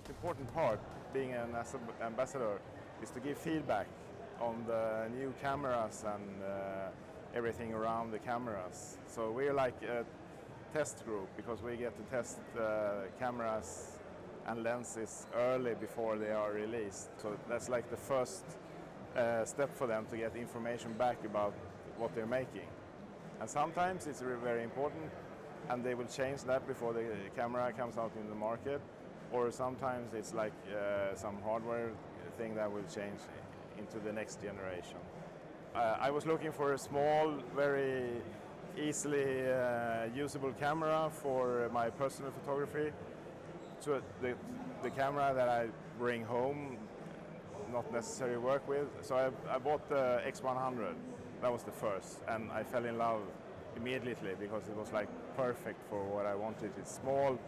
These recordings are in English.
most important part being an ambassador is to give feedback on the new cameras and everything around the cameras. So we're like a test group because we get to test cameras and lenses early before they are released. So that's like the first step for them to get information back about what they're making. And sometimes it's very important and they will change that before the camera comes out in the market, or sometimes it's like some hardware thing that will change into the next generation. I was looking for a small, very easily usable camera for my personal photography. So the camera that I bring home, not necessarily work with. So I bought the X100. That was the first, and I fell in love immediately because it was like perfect for what I wanted. It's small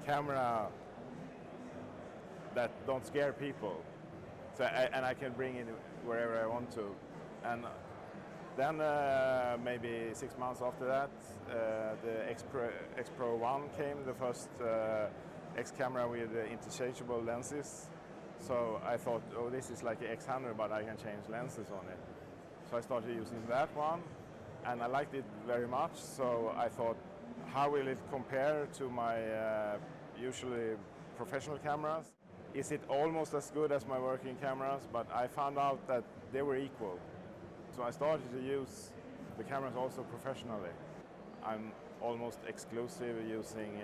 camera that don't scare people. So and I can bring it wherever I want to. And then maybe 6 months after that, the X Pro 1 came, the first X camera with interchangeable lenses. So I thought, oh, this is like the X100, but I can change lenses on it. So I started using that one, and I liked it very much. So I thought, how will it compare to my usually professional cameras? Is it almost as good as my working cameras? But I found out that they were equal. So I started to use the cameras also professionally. I'm almost exclusive using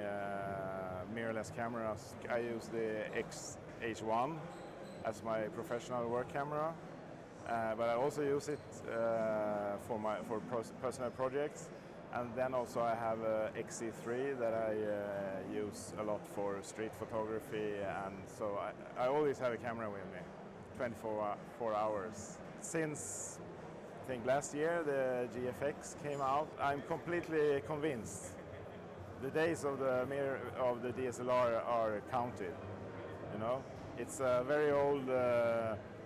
mirrorless cameras. I use the XH1 as my professional work camera, but I also use it for personal projects. And then also I have a XC3 that I use a lot for street photography, and so I always have a camera with me, 24 hours. Since I think last year the GFX came out, I'm completely convinced. The days of the DSLR are counted. You know, it's a very old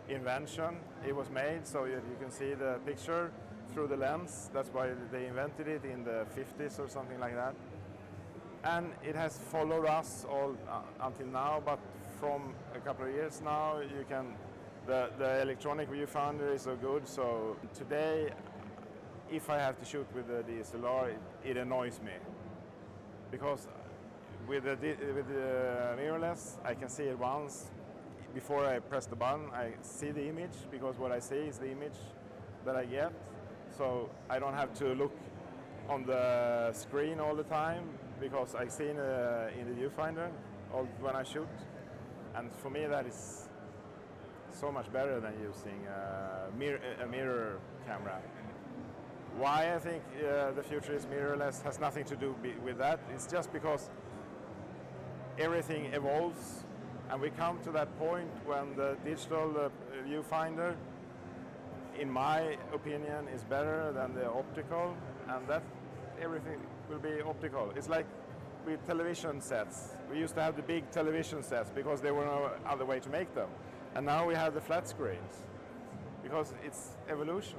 invention. It was made so you can see the picture through the lens. That's why they invented it in the 50s or something like that. And it has followed us all until now, but from a couple of years now, the electronic viewfinder is so good. So today, if I have to shoot with the DSLR, it annoys me. Because with the mirrorless, I can see it once. Before I press the button, I see the image, because what I see is the image that I get. So I don't have to look on the screen all the time, because I see in the viewfinder when I shoot. And for me that is so much better than using a mirror camera. Why I think the future is mirrorless has nothing to do with that. It's just because everything evolves, and we come to that point when the digital viewfinder, in my opinion, is better than the optical, and that everything will be optical. It's like with television sets. We used to have the big television sets because there were no other way to make them. And now we have the flat screens because it's evolution.